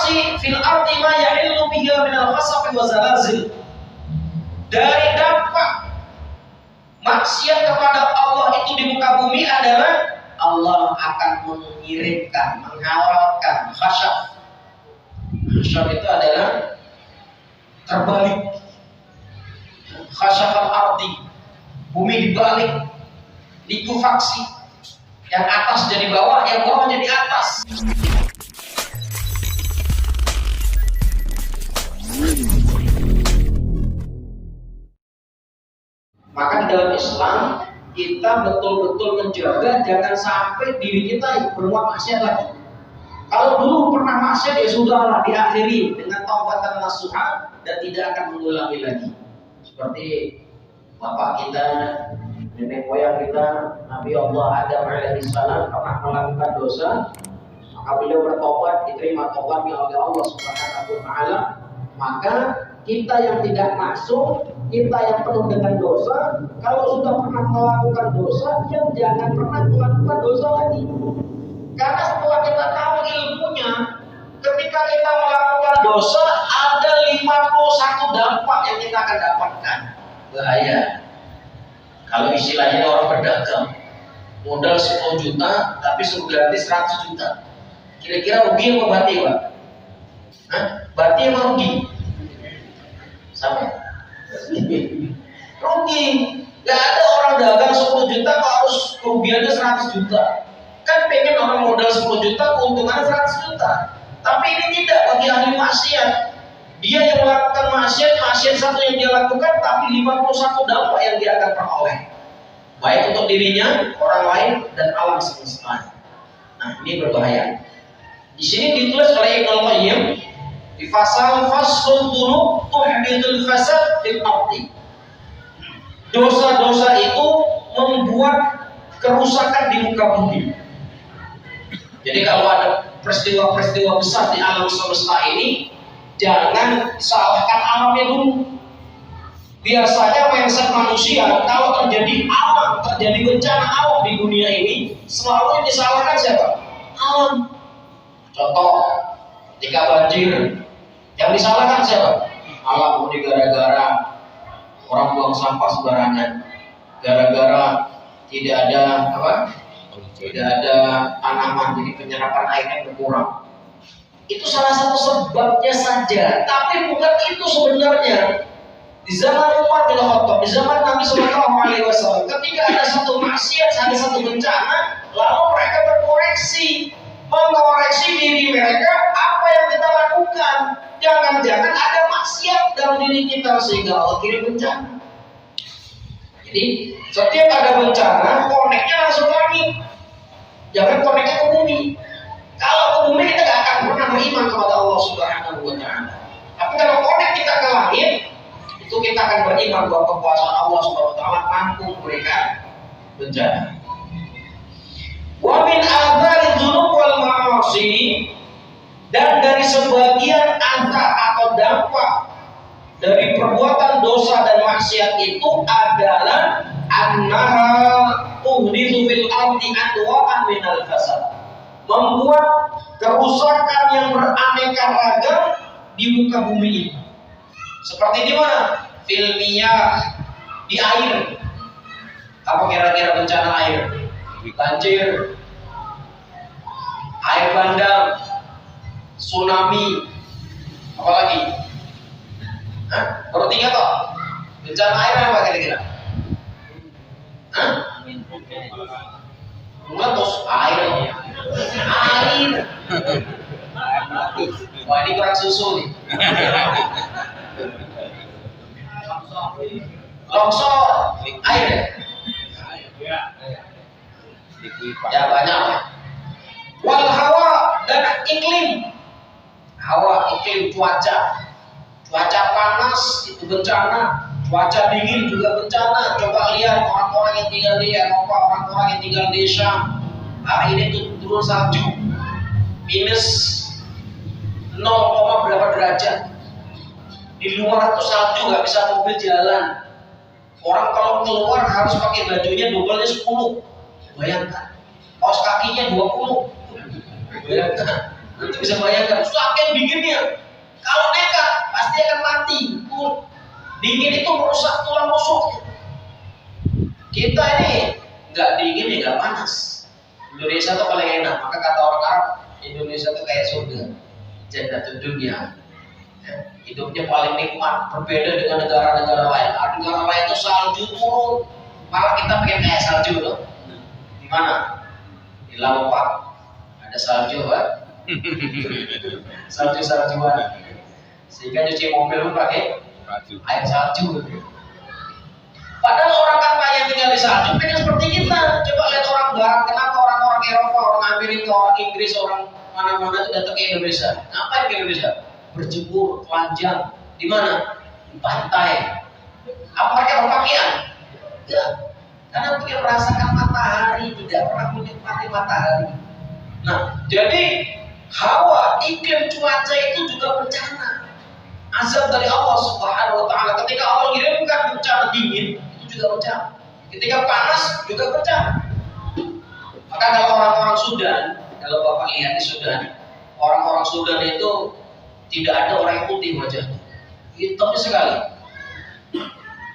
ma'asi fil ardi ma yahillu biha min al-khasaf wa zalazil. Dari dampak maksiat kepada Allah itu di muka bumi adalah Allah akan mengirimkan, menghalalkan khasyaf. Khasyaf itu adalah terbalik. Khasyaf al-ardi, bumi dibalik, likufaksi. Yang atas jadi bawah, yang bawah jadi atas. Maka di dalam Islam kita betul-betul menjaga jangan sampai diri kita berbuat maksiat lagi. Kalau dulu pernah maksiat ya sudahlah, diakhiri dengan taubatan nasuha dan tidak akan mengulangi lagi. Seperti bapak kita, nenek moyang kita, Nabi Allah Adam alaihissalam pernah melakukan dosa, maka beliau bertobat, diterima tobatnya oleh Allah Subhanahu wa taala. Maka kita yang tidak masuk, kita yang penuh dengan dosa, kalau sudah pernah melakukan dosa, yang jangan pernah melakukan dosa lagi. Karena setelah kita tahu ilmunya, ketika kita melakukan dosa, ada 51 dampak yang kita akan dapatkan. Bahaya. Kalau istilahnya orang berdagang, modal 10 juta, tapi suruh ganti 100 juta. Kira-kira rugi apa bati, Pak? Hah? Bati apa rugi? Sama? Rugi. Gak ada orang dagang 10 juta kok harus kerugiannya 100 juta. Kan pengen orang modal 10 juta keuntungannya 100 juta. Tapi ini tidak bagi ahli maksiat. Dia yang melakukan maksiat satu yang dia lakukan, tapi 51 dampak yang dia akan peroleh. Baik untuk dirinya, orang lain, dan alam semesta. Nah, ini berbahaya. Di sini ditulis oleh Ibnu Qayyim di pasal faslun dzunub tuhdithul fasad fil ardi. Dosa-dosa itu membuat kerusakan di muka bumi. Jadi kalau ada peristiwa-peristiwa besar di alam semesta ini, jangan salahkan alamnya dulu. Biasanya mindset manusia kalau terjadi alam, terjadi bencana alam di dunia ini, selalu yang disalahkan siapa? Alam. Contoh, ketika banjir, yang disalahkan siapa? Alam. Ini gara-gara orang buang sampah sembarangan, gara-gara tidak ada tidak ada tanaman, jadi penyerapan airnya berkurang. Itu salah satu sebabnya saja, tapi bukan itu sebenarnya. Di zaman Umar bin Khattab, di zaman Nabi Sallallahu Alaihi Wasallam, ketika ada satu maksiat, ada satu bencana, lalu mereka berkoreksi, mengkoreksi diri mereka apa yang kita lakukan. Jangan-jangan ada maksiat dalam diri kita sehingga Allah kirim bencana. Jadi setiap ada bencana, koneknya langsung langit. Jangan koneknya ke bumi. Kalau ke bumi kita gak akan pernah beriman kepada Allah Subhanahu wa taala. Tapi kalau konek kita ke langit, itu kita akan beriman bahwa kekuasaan Allah Subhanahu wa taala mampu memberikan bencana. Wa min adzari dzunub wal ma'asi, dan dari sebagian azab atau dampak dari perbuatan dosa dan maksiat itu adalah annaha tuhditsu fil ardi anwa'an minal fasad, membuat kerusakan yang beraneka ragam di muka bumi ini. Seperti di mana? Filmiyah, di air. Apa kira-kira bencana air? Banjir, air bandang, tsunami, apa lagi? Hah? Baru 3 toh? Bencana air apa kira-kira? Hah? Meletus air. Wah, ini kurang susu nih. Longsor, air. Ya banyak. Wal hawa, dan iklim. Hawa, iklim, cuaca panas itu bencana, cuaca dingin juga bencana. Coba lihat orang-orang yang tinggal di Eropa, orang-orang yang tinggal di Syam. Hari ini tuh turun salju minus 0, berapa derajat. Di luar tuh salju, nggak bisa mobil jalan. Orang kalau keluar harus pakai bajunya double-nya 10. Bayangkan, kaos kakinya 20. Bayangkan, nanti bisa bayangkan, saking dinginnya. Kalau nekat pasti akan mati. Dingin itu merusak tulang rusuknya. Kita ini nggak dingin ya nggak panas. Indonesia tuh paling enak. Maka kata orang Arab, Indonesia tuh kayak surga, jannatul dunya. Hidupnya paling nikmat, berbeda dengan negara-negara lain. Negara lain itu salju turun, malah kita pengen kayak salju loh. Di mana? Di Lampang ada salju, Pak. Salju-saljuan. Sehingga nyuci mobil pun pakai air salju. Padahal orang kata yang tinggal di salju pengen seperti kita. Coba lihat orang barat, kenapa orang-orang Eropa, orang Amerika, orang Inggris, orang mana-mana itu datang ke Indonesia. Ngapain ke Indonesia? Berjemur, telanjang. Di mana? Di pantai. Apa mereka berpakaian? Ya, karena mereka merasakan matahari, tidak pernah menikmati matahari. Nah, jadi hawa, iklim, cuaca itu juga bencana. Azab dari Allah Subhanahu wa Ta'ala. Ketika Allah mengirimkan bencana dingin, itu juga bencana. Ketika panas, juga bencana. Maka kalau orang-orang Sudan, kalau Bapak lihat di Sudan, orang-orang Sudan itu tidak ada orang yang putih wajahnya, hitam sekali.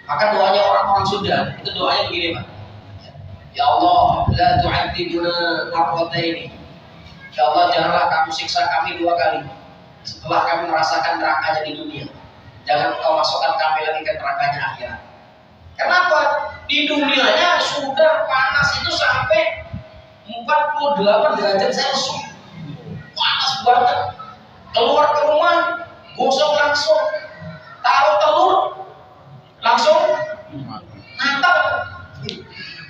Maka doanya orang-orang Sudan itu doanya begini, Pak. Ya Allah, la tu'adzibuna marrataini. Ya Allah, janganlah kamu siksa kami 2 kali setelah kami merasakan nerakanya di dunia. Jangan kau masukkan kami lagi ke nerakanya akhirat. Kenapa? Di dunianya sudah panas itu sampai 48 derajat Celcius. Panas banget. Keluar ke rumah, gosok langsung, taruh telur, langsung nantap.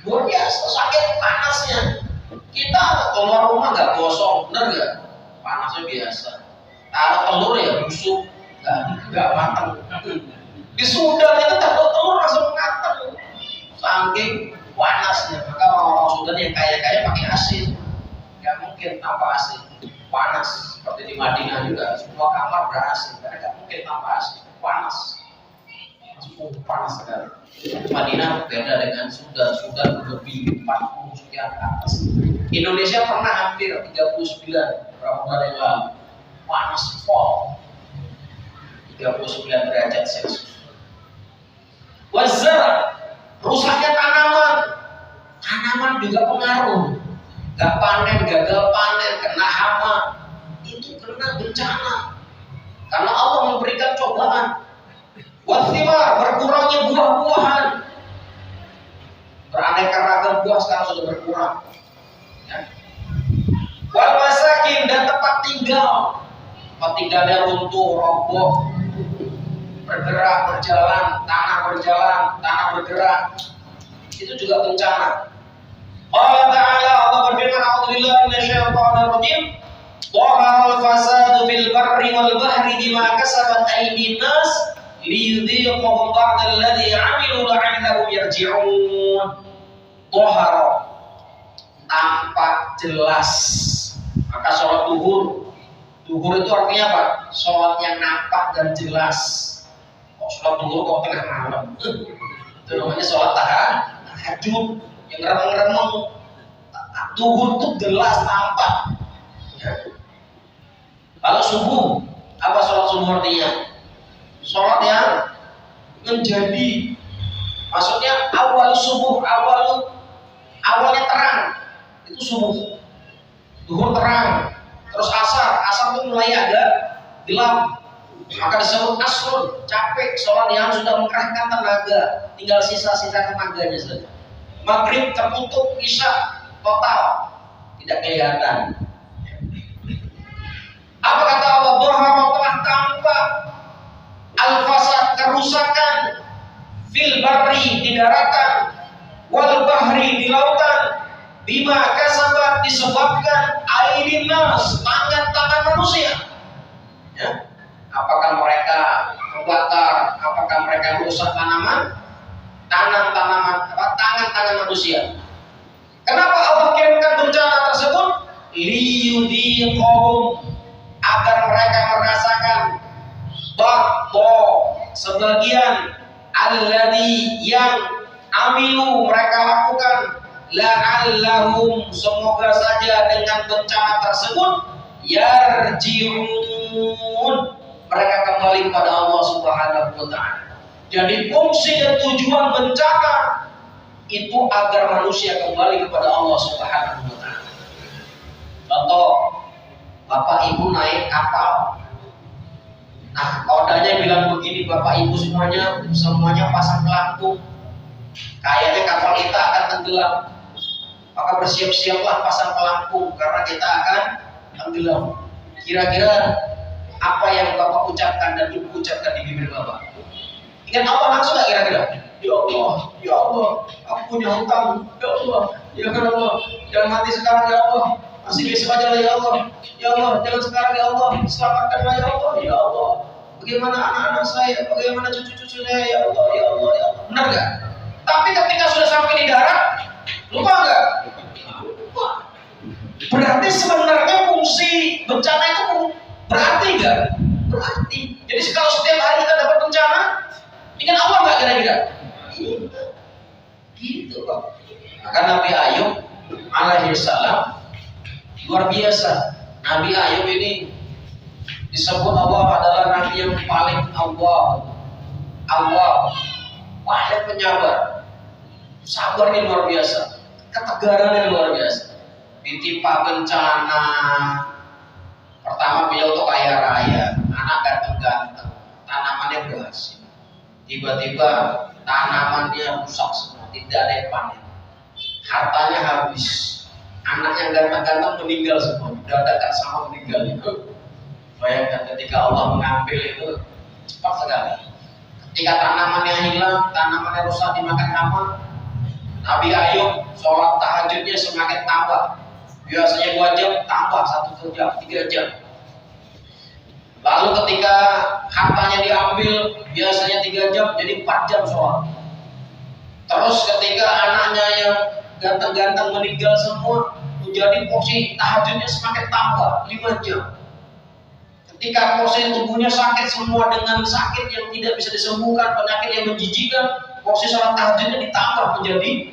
Luar biasa, sakit panasnya. Kita keluar rumah nggak gosok, bener nggak? Panasnya biasa. Taruh telur ya busuk, nggak matang. Di Sudan itu taruh telur langsung matang, saking panasnya. Maka orang-orang Sudan yang kaya-kaya pakai AC, nggak mungkin tanpa AC. Panas, seperti di Madinah juga, semua kamar ber-AC, karena nggak mungkin tanpa AC, panas. Panas sekali. Madinah beda dengan Sudan. Sudan lebih 40 sekian ke atas. Indonesia pernah hampir 39 berapa bulan yang lalu, panas pol 39 derajat Celcius. Wazar, rusaknya tanaman juga pengaruh. Gak panen, gagal panen, kena hama, itu kena bencana. Karena Allah memberikan cobaan. Wathimar, berkurangnya buah-buahan. Beraneka ragam buah sekarang sudah berkurang. Ya. Wal masakin, dan tempat tinggal. Tempat tinggalnya runtuh, roboh, bergerak, berjalan, tanah bergerak. Itu juga bencana. Allah Ta'ala, Allah berfirman, A'udzubillahi minasyaitonir rajim. Dhaharal fasadu fil barri wal bahri bima kasabat aydin nas liyudhiqahum ba'dal ladzi 'amilu la'allahum yarji'un. Dhahara, tampak jelas. Maka sholat duhur itu artinya apa? Sholat yang nampak dan jelas. Kok sholat duhur kok tengah malam? Itu namanya sholat tahajud yang remeng-remeng. Duhur itu jelas tampak. Ya. Kalau subuh, apa sholat subuh artinya? Sholat yang menjadi, maksudnya awal subuh, awalnya terang, itu subuh. Duhur terang, terus asar itu mulai agak gelap, maka disebut asrun, capek, sholat yang sudah mengerahkan tenaga, tinggal sisa-sisa tenaganya saja. Maghrib tertutup, isya total tidak kelihatan. Apa kata Allah? Dhahara, telah tampak al-fasad, kerusakan, fil barri, di daratan, wal bahri, di lautan, bima kasabat, disebabkan aydin nas, tangan-tangan manusia. Ya. Apakah mereka membakar, apakah mereka merusak tanaman, tangan-tangan manusia. Kenapa Allah kirimkan bencana tersebut? Liyudhiqahum, agar mereka merasakan ba'dha, sebagian alladzi yang amilu mereka lakukan, la'allahum, semoga saja dengan bencana tersebut yarji'un, mereka kembali kepada Allah Subhanahu wa taala. Jadi fungsi dan tujuan bencana itu agar manusia kembali kepada Allah Subhanahu wa taala. Contoh, Bapak Ibu naik kapal. Nah, kodanya bilang begini, Bapak Ibu semuanya pasang pelampung. Kayaknya kapal kita akan tenggelam. Maka bersiap-siaplah pasang pelampung karena kita akan tenggelam. Kira-kira apa yang Bapak ucapkan dan Ibu ucapkan di bibir Bapak? Ingat Allah langsung gak kira-kira? Ya Allah, aku punya hutang. Ya Allah, ya Allah, jangan mati sekarang ya Allah. Masih besok aja lah ya Allah. Ya Allah, jangan sekarang ya Allah. Selamatkanlah ya Allah. Ya Allah, bagaimana anak-anak saya, bagaimana cucu-cucu saya ya Allah, ya Allah, ya Allah. Benar gak? Tapi ketika sudah sampai di darat, lupa gak? Lupa. Berarti sebenarnya fungsi bencana itu berarti gak? Berarti. Jadi kalau setiap hari kita dapat bencana, ingat Allah gak kira-kira? Gitu Pak. Maka Nabi Ayub alaihi salam luar biasa. Nabi Ayub ini disebut Allah adalah Nabi yang paling Allah paling penyabar. Sabarnya luar biasa, ketegarannya luar biasa. Ditimpa bencana, pertama beliau tuh kaya raya, anak ganteng-ganteng, tanamannya berhasil. Tiba-tiba tanamannya rusak semua, tidak ada yang panen. Hartanya habis, anak yang ganteng-ganteng meninggal semua, dadakan sama meninggal itu. Bayangkan ketika Allah mengambil itu cepat sekali. Ketika tanamannya hilang, tanamannya rusak dimakan hama, Nabi Ayub sholat tahajudnya semakin tambah. Biasanya 2 jam tambah 1 jam, 3 jam. Lalu ketika hartanya diambil, biasanya 3 jam jadi 4 jam sholat. Terus ketika anaknya yang ganteng-ganteng meninggal semua, menjadi porsi tahajudnya semakin tambah 5 jam. Ketika porsi tubuhnya sakit semua dengan sakit yang tidak bisa disembuhkan, penyakit yang menjijikan, porsi sholat tahajudnya ditambah menjadi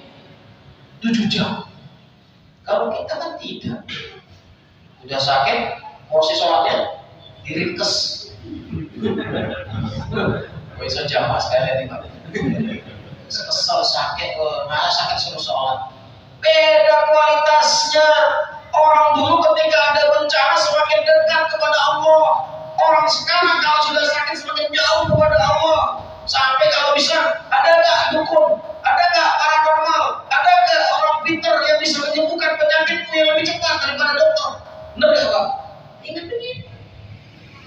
7 jam. Kalau kita kan tidak, udah sakit, porsi sholatnya diringkes. Bisa jamaah sekalian nih Pak. Kesel sakit, malah sakit suruh sholat. Beda kualitasnya. Orang dulu ketika ada bencana semakin dekat kepada Allah. Orang sekarang kalau sudah sakit semakin jauh kepada Allah. Sampai kalau bisa, ada nggak dukun? Ada nggak paranormal? Ada nggak orang pintar yang bisa menyembuhkan penyakitmu yang lebih cepat daripada dokter? Benar nggak Pak? Ingat begini.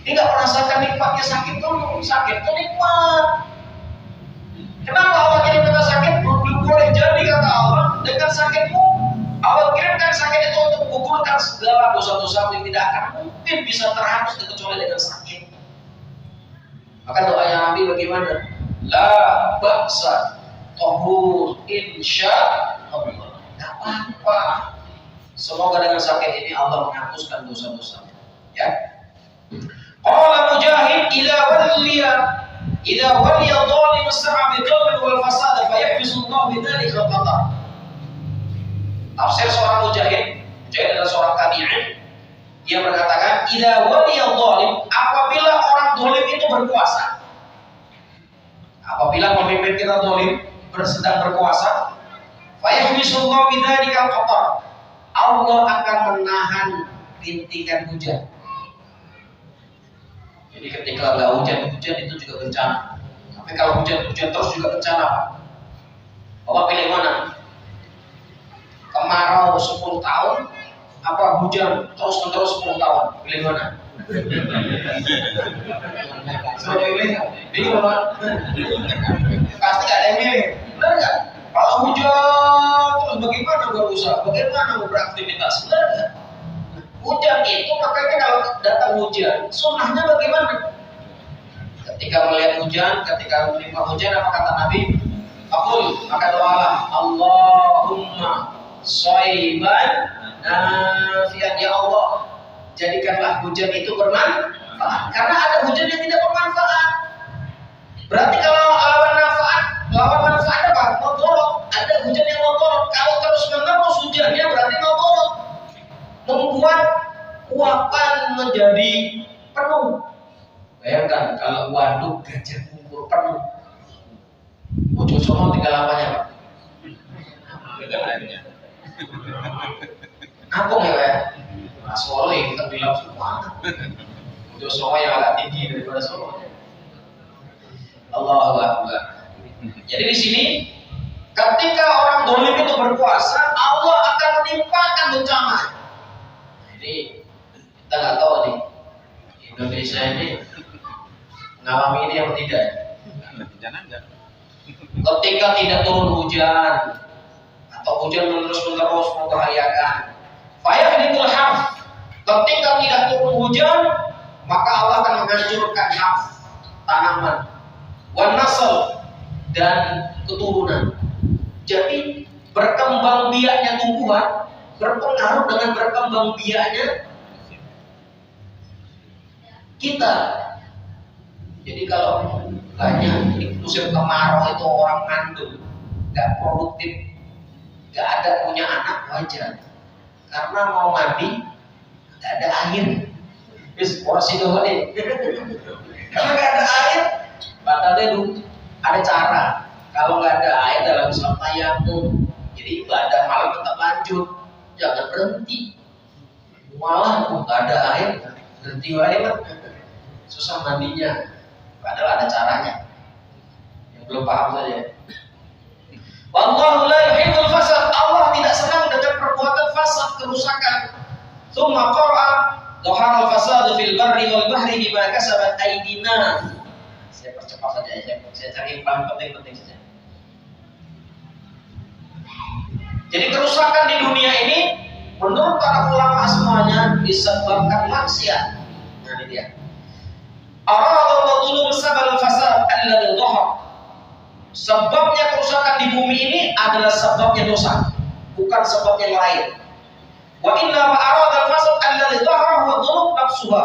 Dia nggak merasakan nikmatnya sakit dulu. Sakit itu nikmat. Kenapa Allah kirim kita sakit? Belum boleh jadi kata Allah dengan sakitmu. Allah kirimkan sakit itu untuk menggugurkan segala dosa-dosa yang tidak akan mungkin bisa terhapus kecuali dengan sakit. Maka doanya Nabi bagaimana? La ba'sa tahur insya Allah. Gak apa-apa. Semoga dengan sakit ini Allah menghapuskan dosa-dosa. Ya. Qala Mujahid idza waliya dhalim as-sa'a bi qawmin wal fasad fa yahbisu Allah bidzalika al-qadar. Tafsir seorang Mujahid adalah seorang tabi'in, dia berkatakan idza waliya dhalim, apabila orang dhalim itu berkuasa, apabila pemimpin kita dhalim sedang berkuasa, fa yahbisu Allah bidzalika al-qadar, Allah akan menahan rintikan hujan. Jadi ketika nggak hujan itu juga bencana. Tapi kalau hujan terus juga bencana Pak. Bapak pilih mana? Kemarau 10 tahun apa hujan terus-menerus 10 tahun? Pilih mana? Saya pilih Pak. Pasti nggak ada yang milih. Benar nggak? Kalau hujan terus bagaimana berusaha? Bagaimana beraktivitas? Benar nggak? Hujan itu makanya kalau datang hujan, sunnahnya bagaimana? Ketika melihat hujan, ketika menimpa hujan, apa kata Nabi? Aqul, maka doalah Allahumma shayban nafian, ya Allah, jadikanlah hujan itu bermanfaat. Karena ada hujan yang tidak bermanfaat. Berarti kalau lawan manfaat apa? Mudarat. Ada hujan yang mudarat. Kalau terus menerus hujannya berarti mudarat. Membuat akan menjadi penuh. Bayangkan kalau waduk Gajah Mungkur penuh. Ojo sono tinggal apanya, Pak? Tinggal airnya. Apa ya? Nah, Solo yang terbilang semua. Ojo Solo yang agak tinggi daripada Solo. Allahu Akbar. Jadi di sini ketika orang dolim itu berkuasa, Allah akan menimpakan bencana. Jadi kita nggak tahu nih Indonesia ini mengalami ini yang tidak. Ketika tidak turun hujan atau hujan menerus-menerus membahayakan, fayahlikul harf. Ketika tidak turun hujan, maka Allah akan menghancurkan harf, tanaman, wan nasl, dan keturunan. Jadi berkembang biaknya tumbuhan berpengaruh dengan berkembang biaknya kita. Jadi kalau banyak di musim kemarau itu orang ngandung, nggak produktif, nggak ada punya anak, wajar. Karena mau mandi nggak ada air. Bis porsi doang nih. Karena nggak ada air, batalnya dulu. Ada cara. Kalau nggak ada air dalam Islam tayamum, jadi ibadah malam tetap lanjut, jangan berhenti. Malah nggak ada air, berhenti air lah. Susah mandinya. Padahal ada caranya. Yang belum paham saja. Wallahu la yuhibbul fasad. Allah tidak senang dengan perbuatan fasad, kerusakan. Tsumma qara'a dhahara al-fasadu fil barri wal bahri bima kasabat aydina. Saya percepat saja, saya cari yang paling penting saja. Jadi kerusakan di dunia ini menurut para ulama semuanya disebabkan maksiat. Nah ini dia. Aradallahu sabal fasad alladhi dhahar. Sebabnya kerusakan di bumi ini adalah sebabnya dosa, bukan sebab yang lain. Wa inna ma aradal fasad alladhi dhahara huwa dhunub nafsuha.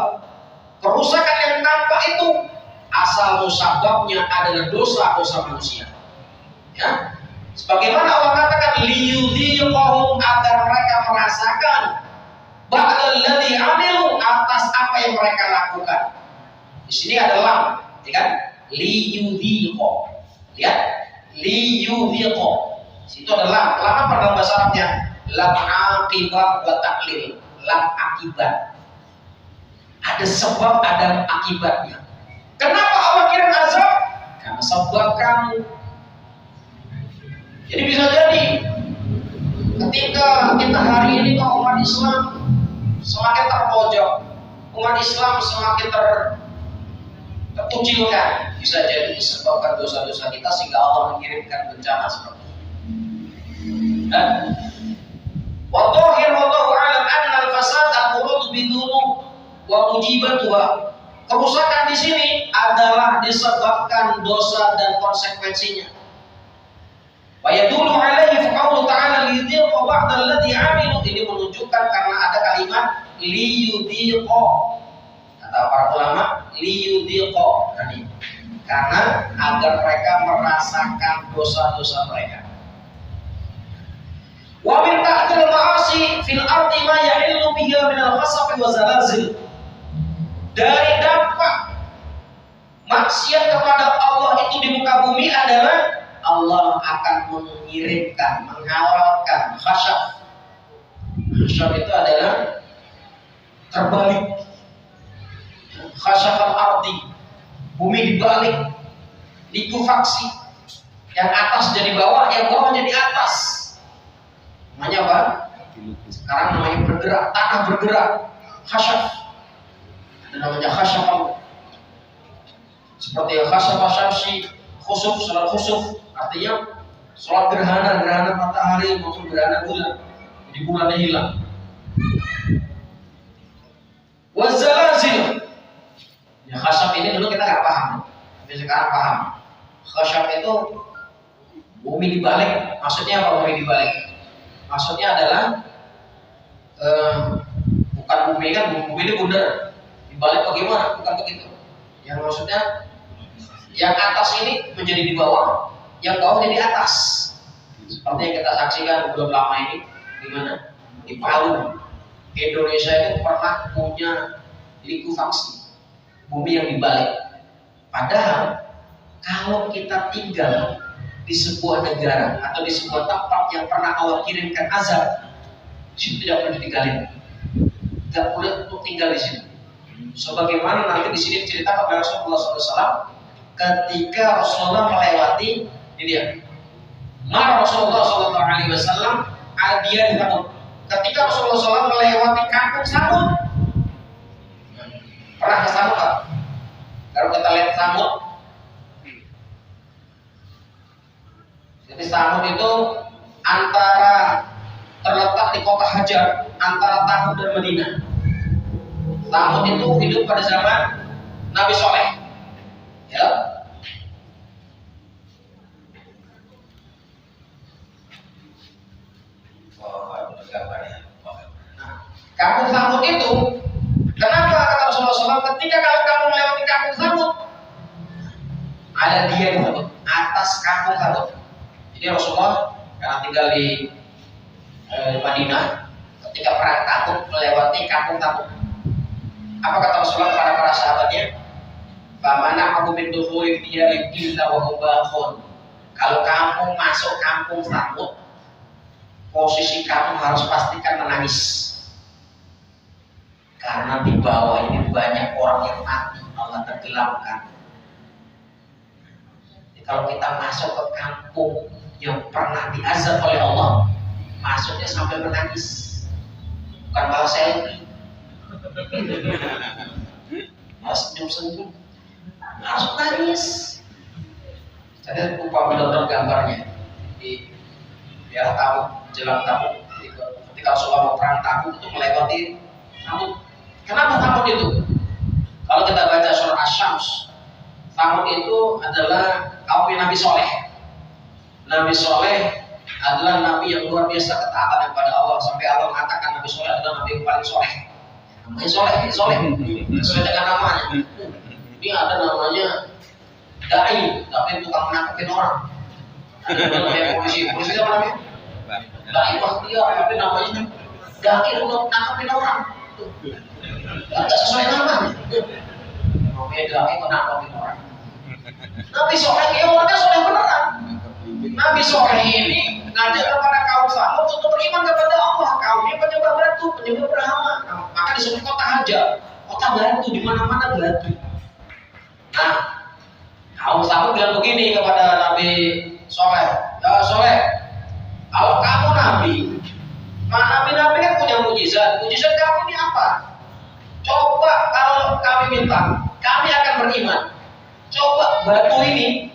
Kerusakan yang nampak itu asal musababnya adalah dosa-dosa manusia. Ya. Sebagaimana Allah katakan liyudhiqahum, agar mereka merasakan ba'dal ladzi amilu, atas apa yang mereka lakukan. Di sini ada lam, ya kan? Liyudhiqa. Lihat, liyudhiqa. Situ ada lam. Lam apa dalam bahasa Arabnya? Lam akibat wa taklil. Lam akibat. Ada sebab, ada akibatnya. Kenapa Allah kirim azab? Karena sebab kamu. Jadi bisa jadi ketika kita hari ini umat Islam semakin terpojok, umat Islam semakin terkucilkan, bisa jadi disebabkan dosa-dosa kita sehingga Allah mengirimkan bencana seperti itu. Wadhahir wallahu a'lam anna al-fasad al-murad bidunub wa mujibatuha. Kerusakan di sini adalah disebabkan dosa dan konsekuensinya. Wa yadullu alaihi qawlu ta'ala liyudhiqa ba'dal ladzi 'amilu. Ini menunjukkan karena ada kalimat liyudhiqa. Kata para ulama liyudhiqa. Karena agar mereka merasakan dosa-dosa mereka. Wa min ta'til ma'asi fil ardi ma yahillu biha min al-khasaf wa zalazil. Dari dampak maksiat kepada Allah itu di muka bumi adalah Allah akan mengirimkan, menghalalkan khasyaf. Khasyaf itu adalah terbalik. Khasyaf al-ardi, bumi dibalik, likufaksi. Yang atas jadi bawah, yang bawah jadi atas. Namanya apa? Sekarang namanya bergerak, tanah bergerak. Khasyaf. Ada namanya khasyaf. Seperti khasyaf syamsi, khusuf, salat khusuf. Artinya sholat gerhana matahari maupun gerhana bulan, jadi bulannya hilang. Wazalazil, ya khasyaf ini dulu kita nggak paham, tapi sekarang paham. Khasyaf itu bumi dibalik. Maksudnya apa bumi dibalik? Maksudnya adalah bukan bumi kan, bumi ini bundar. Dibalik bagaimana? Bukan begitu. Yang maksudnya yang atas ini menjadi di bawah, yang bawah jadi atas. Seperti yang kita saksikan belum lama ini di mana? Di Palu. Indonesia itu pernah punya likuifaksi, bumi yang dibalik. Padahal kalau kita tinggal di sebuah negara atau di sebuah tempat yang pernah Allah kirimkan azab, situ tidak perlu digali, tidak boleh untuk tinggal di sini. Sebagaimana nanti di sini diceritakan oleh Rasulullah SAW, ketika Rasulullah melewati ini dia, marah Rasulullah SAW dia di Samud. Ketika Rasulullah SAW melewati kampung Samud, pernah ke Samud kan? Kalau kita lihat Samud, jadi Samud itu antara terletak di kota Hajar, antara Tabuk dan Madinah. Samud itu hidup pada zaman Nabi Soleh, ya. Kampung Samud itu, kenapa kata Rasulullah SAW, ketika kalau kamu melewati kampung Samud, ada dia di Samud, atas kampung Samud. Jadi Rasulullah karena tinggal di Madinah, ketika perang Tabuk melewati kampung Tabuk. Apa kata Rasulullah kepada para sahabatnya? Bagaimana aku menduduki dia illa wa hum. Kalau kamu masuk kampung Samud, posisi kamu harus pastikan menangis. Karena di bawah ini banyak orang yang mati, Allah tenggelamkan. Jadi kalau kita masuk ke kampung yang pernah diazab oleh Allah, masuknya sampai menangis, bukan malah selfie. Harus senyum-senyum, harus nangis. Jadi upah menonton gambarnya di daerah Tabuk, jelang Tabuk. Ketika Rasulullah mau perang Tabuk untuk melewati Samud. Kenapa Samud itu? Kalau kita baca surah Asy-Syams, Samud itu adalah kaum Nabi Soleh. Nabi Soleh adalah Nabi yang luar biasa ketaatan kepada Allah, sampai Allah mengatakan Nabi Soleh adalah Nabi yang paling soleh. Namanya Soleh, sesuai dengan namanya. Ini ada namanya Dai, tapi tukang menangkapin orang. Ada namanya polisi itu apa namanya? Dai Bakhtiar, tapi namanya Dai untuk menangkapin orang. Tidak sesuai namanya. Namanya Dai menangkapin orang. Nabi Soleh, ya orangnya soleh beneran. Nabi Soleh ini ngajak kepada kaum Samud untuk beriman kepada Allah. Kaumnya penyembah batu, penyembah berhala. Maka disebut kota Hajar, kota batu, di mana-mana batu. Nah, kaum Samud bilang begini kepada Nabi Soleh, ya Soleh, kalau kamu Nabi, Nabi kan punya mujizat. Mujizat kamu ini apa? Coba kalau kami minta, kami akan beriman. Coba batu ini,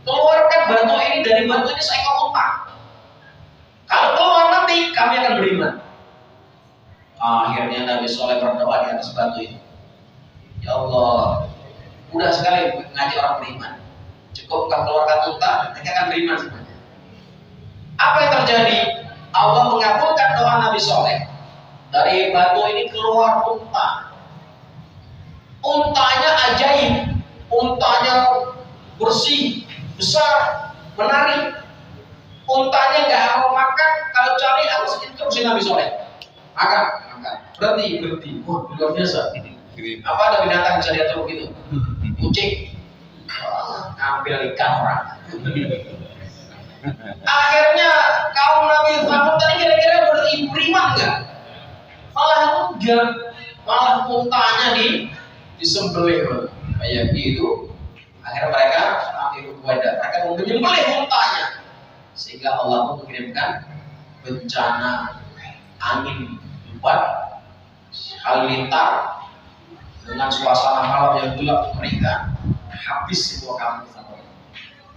keluarkan batu ini dari batu ini seekor unta. Kalau keluar nanti kami akan beriman. Akhirnya Nabi Soleh berdoa di atas batu itu. Ya Allah, mudah sekali ngajak orang beriman. Cukup kau keluarkan unta, mereka akan beriman semuanya. Apa yang terjadi? Allah mengabulkan doa Nabi Soleh. Dari batu ini keluar unta. Untanya ajaib, untanya bersih, besar, menarik. Untanya nggak mau makan, kalau cari harus instruksi Nabi Soleh. Makan. Berhenti. Wah, luar biasa. Apa ada binatang bisa diatur begitu? Kucing. Ambil ikan orang. Akhirnya kaum Nabi Samud tadi kira-kira beriman nggak? Malah enggak, malah untanya disembelih kayak gitu. Akhirnya mereka mereka menyembelih untanya, sehingga Allah pun mengirimkan bencana angin lebat, halilintar dengan suasana malam yang gelap mereka habis semua kampung Samud.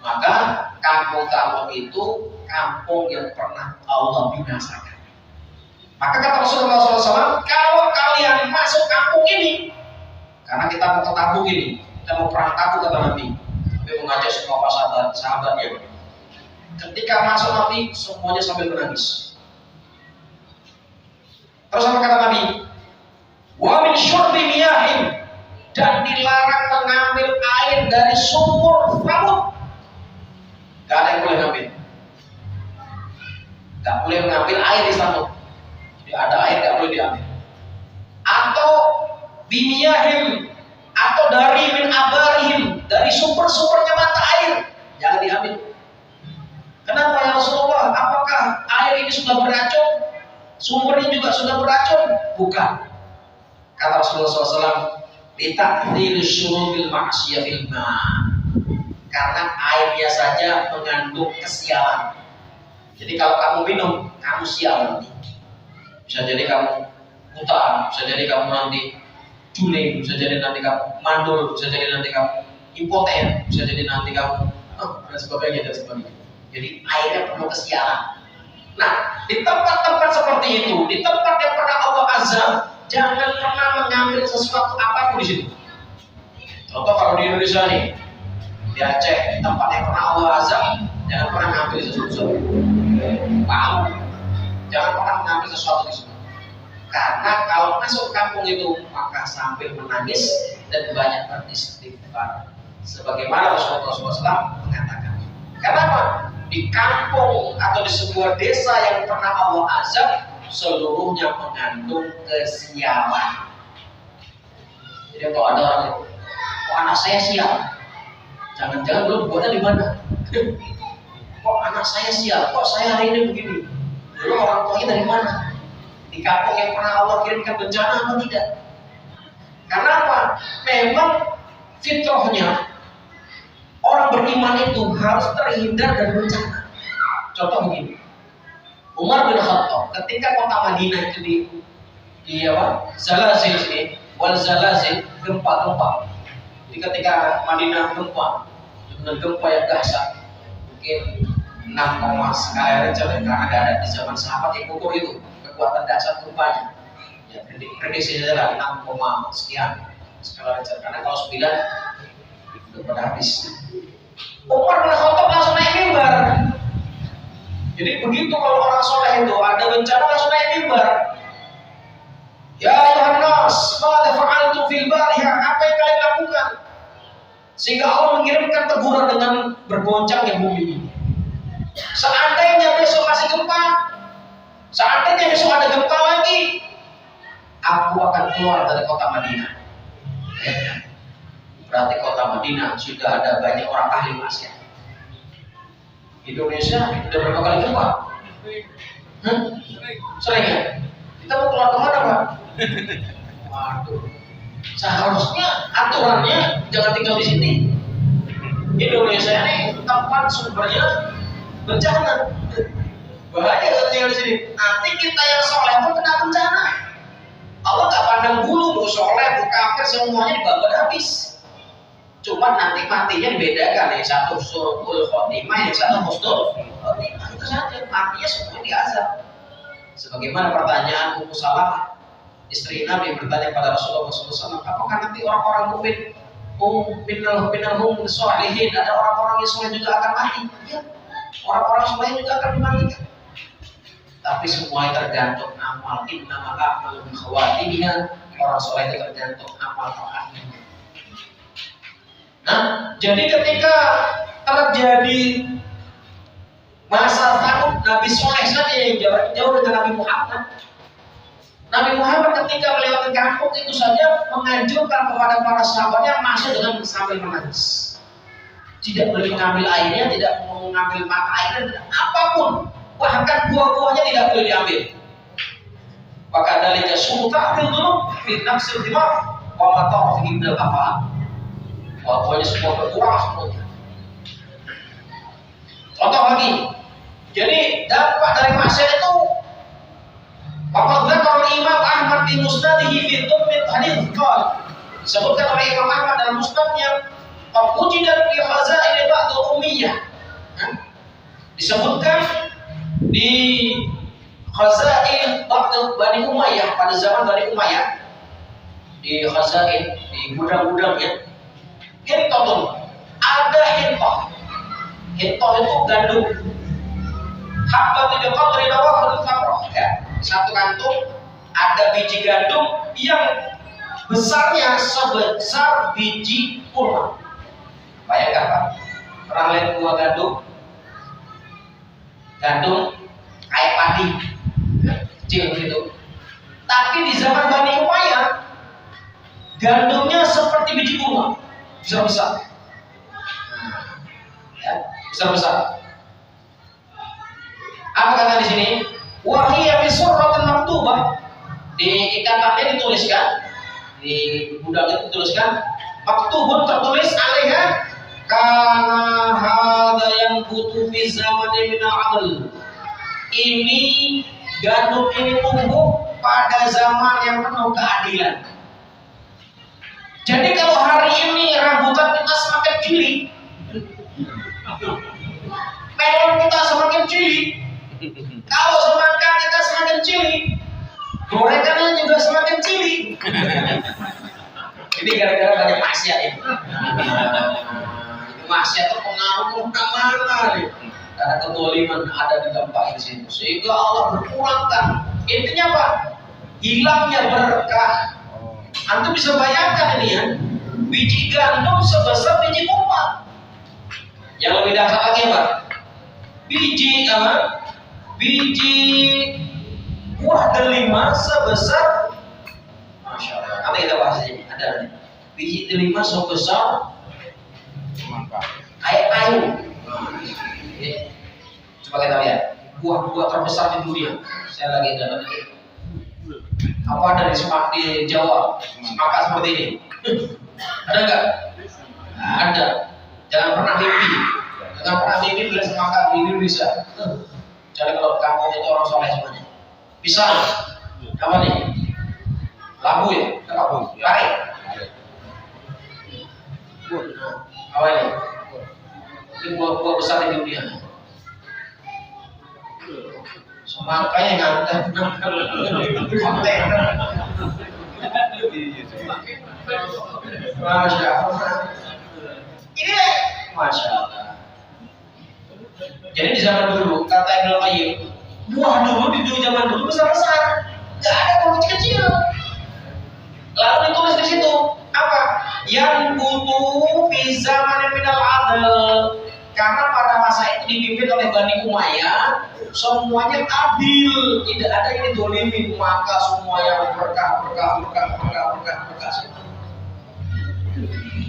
Maka kampung Samud itu kampung yang pernah Allah binasakan. Maka kata Rasulullah SAW, kalau kalian masuk kampung ini, karena kita mau ke Tabuk ini, kita mau perang Tabuk kata Nabi, tapi mengajak semua sahabatnya. Ketika masuk Nabi, semuanya sambil menangis. Terus apa kata Nabi? Wa min syurbi miyahin, dan dilarang mengambil air dari sumur Samud. Gak ada yang boleh ngambil. Gak boleh mengambil air di Samud. Ada air nggak boleh diambil. Atau bimiyahim, atau dari min abarihim, dari sumber-sumbernya mata air, jangan diambil. Kenapa ya Rasulullah? Apakah air ini sudah beracun? Sumbernya juga sudah beracun? Bukan. Kata Rasulullah SAW, litakhdil syurubil ma'siyah fil ma', karena airnya saja mengandung kesialan. Jadi kalau kamu minum, kamu sial nanti. Bisa jadi kamu buta, bisa jadi kamu nanti juling, bisa jadi nanti kamu mandul, bisa jadi nanti kamu impoten, bisa jadi nanti kamu dan sebagainya dan sebagainya. Jadi airnya penuh kesialan. Nah, di tempat-tempat seperti itu, di tempat yang pernah Allah azab, jangan pernah mengambil sesuatu apapun di situ. Contoh kalau di Indonesia nih, di Aceh, di tempat yang pernah Allah azab, jangan pernah mengambil sesuatu. Paham? Jangan pernah mengambil sesuatu di situ. Karena kalau masuk kampung itu, maka sambil menangis dan banyak beristighfar. Sebagaimana Rasulullah SAW mengatakan. Kenapa? Di kampung atau di sebuah desa yang pernah Allah azab, seluruhnya mengandung kesialan. Jadi kalau ada orang, kok anak saya sial? Jangan-jangan belum buatnya di mana? Kok anak saya sial? Kok saya hari ini begini? Dulu orang tuanya dari mana? Di kampung yang pernah Allah kirimkan bencana atau tidak? Karena apa? Memang fitrahnya orang beriman itu harus terhindar dari bencana. Contoh begini, Umar bin Khattab ketika kota Madinah itu di zalazil ini, wal zalazil, gempa-gempa. Jadi ketika Madinah gempa dengan gempa yang dahsyat, mungkin 6, skala Richter, karena ada di zaman sahabat yang ukur itu kekuatan dahsyat gempanya. Ya, prediksinya adalah 6, sekian skala Richter. Karena kalau 9 udah pada habis. Umar bin Khattab langsung naik mimbar. Jadi begitu kalau orang soleh itu ada bencana langsung naik mimbar. Ya ayuhan nas, madza fa'altum fil bariha? Apa yang kalian lakukan? Sehingga Allah mengirimkan teguran dengan bergoncangnya bumi ini. Seandainya besok masih gempa, seandainya besok ada gempa lagi, aku akan keluar dari kota Madinah. Berarti kota Madinah sudah ada banyak orang ahli maksiat. Indonesia sudah berapa kali gempa? Sering ya? Kita mau keluar kemana Pak? Waduh. Seharusnya aturannya jangan tinggal di sini. Indonesia ini tempat sumbernya bencana. Bahaya kalau tinggal di sini. Nanti kita yang soleh pun kena bencana. Allah nggak pandang bulu, mau soleh, mau kafir, semuanya dibabat habis. Cuma nanti matinya dibedakan, yang satu husnul khotimah, yang satu husnul khotimah. Itu saja, matinya semua diazab. Sebagaimana pertanyaan Ummu Salamah, istri Nabi bertanya pada Rasulullah SAW, apakah nanti orang-orang mukmin minal sholihin, ada orang-orang yang soleh juga akan mati? Ya, orang-orang soleh juga akan dimatikan. Tapi semuanya tergantung amal. Innamal a'malu bikhawatimiha. Orang soleh itu tergantung amal terakhirnya. Nah, jadi ketika terjadi masa takut, Nabi Soleh saja yang jauh dengan Nabi Muhammad. Nabi Muhammad ketika melewati kampung itu saja menganjurkan kepada para sahabatnya masuk dengan sambil menangis. Tidak boleh mengambil airnya, tidak mengambil mata airnya, apapun, bahkan buah-buahnya tidak boleh diambil. Maka dalika sulta fil dhunub fi nafsil dimar wa ma ta'fi indal afal. Pokoknya semua berkurang semuanya. Contoh lagi, jadi dampak dari maksiat itu, Waqad dzakara Imam Ahmad di Musnadihi fi Dhummil Hadits qala, disebutkan oleh Imam Ahmad dalam musnadnya, qad wujidat fi khazain ba'd ummiyah. Disebutkan di khazain ba'd Bani Umayyah, pada zaman Bani Umayyah, di khazain, di gudang-gudangnya. Hinton, ada hinton. Hinton itu gandum. Habbat tidak qadri nawahul faqrah, ya. Satu kantung ada biji gandum yang besarnya sebesar biji kurma. Bayangkan Pak, pernah lihat buah gandum? Gandum kayak padi, kecil gitu. Tapi di zaman Bani Umayyah, gandumnya seperti biji kurma, besar-besar. Ya, besar-besar. Apa kata di sini? Wahiyya fi surratin maktubah. Di ikatannya dituliskan, di gudangnya dituliskan, maktubun tertulis alaiha kana hadza yanbutu fi zamani min al-'adl. Ini gandum ini tumbuh pada zaman yang penuh keadilan. Jadi kalau hari ini rambutan kita semakin cilik, melon kita semakin cilik, kalau semangka kita semakin cilik, gorengannya juga semakin cilik. Ini gara-gara banyak maksiat ini. Maksiat itu pengaruh kemana-mana nih. Karena kezaliman ada di tempat di situ, sehingga Allah berkurangkan. Intinya apa? Hilangnya berkah. Antum bisa bayangkan ini ya, biji gandum sebesar biji kurma. Yang lebih dahsyat lagi apa? Biji apa? Biji buah delima sebesar, masya Allah. Apa kita bahas ini? Ada biji delima sebesar kayak kayu. Coba kita lihat buah-buah terbesar di dunia. Saya lagi dalam itu. Apa ada di Jawa semangka seperti ini? Ada nggak? Ada. Jangan pernah mimpi beli semangka di Indonesia. Jadi kalau kampung itu orang soleh semuanya. Bisa. Apa nih? Labu ya? Labu. Tarik. Apa ini? Ini buah-buah besar di dunia. Semangkanya ngantar kontainer. Masya Allah. Ini masya Allah. Jadi di zaman dulu kata Ibnu Qayyim, buah dulu di zaman dulu besar-besar, nggak ada buah kecil-kecil. Lalu ditulis di situ apa? Yang butuh fi zaman minal adl. Karena pada masa itu dipimpin oleh Bani Umayyah, semuanya adil, tidak ada yang didolimin, maka semua yang berkah.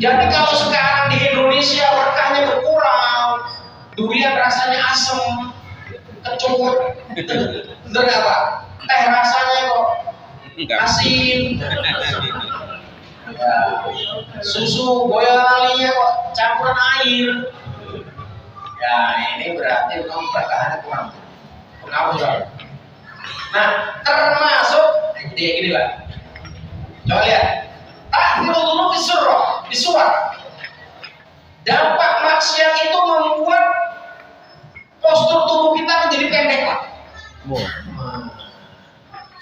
Jadi kalau sekarang di Indonesia berkahnya berkurang, durian rasanya asam, kecut, bener apa? Teh rasanya kok asin, ya. Susu boyolalinya kok campuran air. Ya ini berarti memang berkahannya kurang. Pengaruh. Nah termasuk jadi gini Pak. Coba lihat. Ta'khirul bisuwar. Dampak maksiat itu membuat postur tubuh kita menjadi pendek Pak.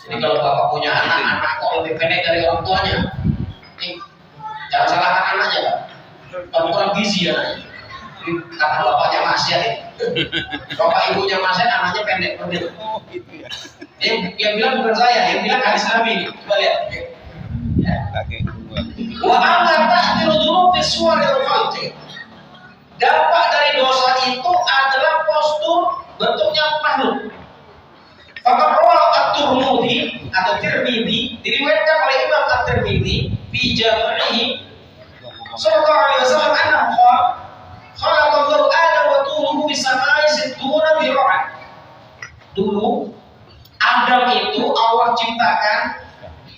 Jadi kalau bapak punya anak kok lebih pendek dari orang tuanya, nih, jangan salahkan anaknya Pak. Kalau kurang gizi anaknya. Karena bapaknya maksiat itu. Bapak ibunya maksiat, anaknya pendek. Yang bilang bukan saya, yang bilang hadis Nabi ini. Coba lihat. Ya. Wa amma ta'tiru dhunubi suwaril khalqi. Dampak dari dosa itu adalah postur bentuknya makhluk. Maka rawahu at-Tirmidzi atau Tirmidzi diriwayatkan oleh Imam At-Tirmidzi fi Jami'ihi sallallahu alaihi wasallam annahu qala khalaqallahu Adam wa tuluhu bisamai sittuna dhira'an. Dulu Adam itu Allah ciptakan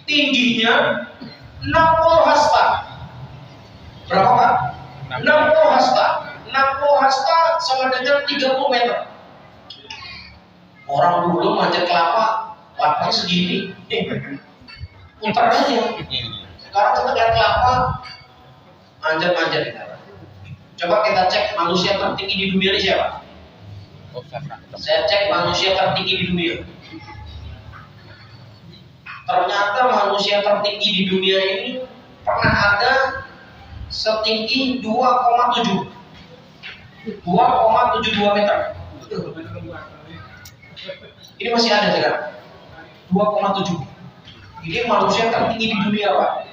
tingginya 60 hasta. Berapa Pak? 60 hasta. 60 hasta sama dengan 30 meter. Orang dulu manjat kelapa, kelapanya segini. Putar aja. Sekarang kita lihat kelapa, manjat-manjat. Coba kita cek manusia tertinggi di dunia ini siapa? Saya cek manusia tertinggi di dunia. Ternyata manusia tertinggi di dunia ini pernah ada setinggi 2,72 meter. Ini masih ada sekarang 2,7. Ini manusia tertinggi di dunia Pak.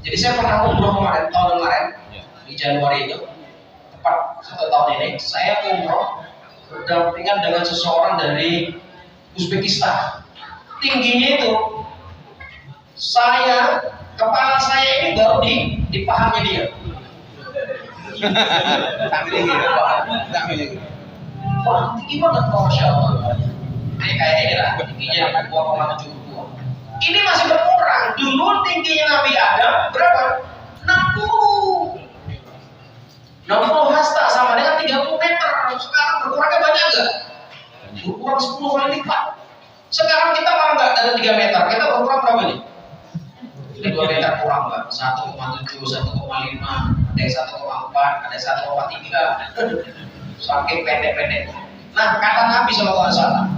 Jadi saya pernah umroh tahun kemarin di Januari itu, tepat 1 tahun ini, saya umroh berdampingan dengan seseorang dari Uzbekistan. Tingginya itu kepala saya ini baru di pahanya dia. Wah, tinggi banget, Masya Allah. Ini kayak ini lah, tingginya 2,72. Ini masih berkurang. Dulu tingginya Nabi Adam berapa? 60 hasta, sama dengan 30 meter. Sekarang berkurangnya banyak nggak? Berkurang 10 kali lipat. Sekarang kita malah nggak ada 3 meter. Kita berkurang berapa nih? 2 meter kurang nggak? 1,7, 1,5, ada yang 1,4, ada yang 1,3. Saking pendek-pendek. Nah, kata Nabi SAW,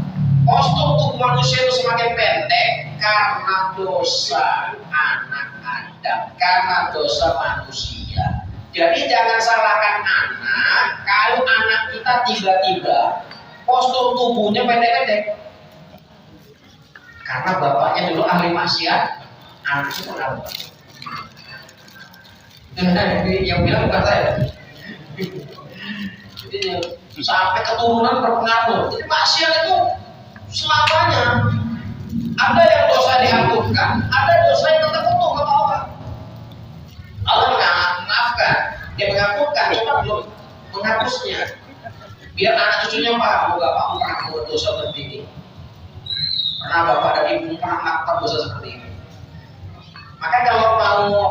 postur tubuh manusia itu semakin pendek karena dosa anak Adam, karena dosa manusia. Jadi jangan salahkan anak kalau anak kita tiba-tiba postur tubuhnya pendek-pendek. Karena bapaknya dulu ahli maksiat, anaknya pun ahli. Yang bilang bukan saya. Jadi sampai keturunan berpengaruh. Jadi maksiat itu selamanya ada yang dosa diampunkan, ada dosa yang tetap utuh kata Allah. Allah mengaafkan, dia mengampunkan, cuma belum menghapusnya. Biar anak cucunya paham, bapak pernah buat dosa seperti ini. Pernah bapak dan ibu pernah melakukan dosa seperti ini. Maka kalau mau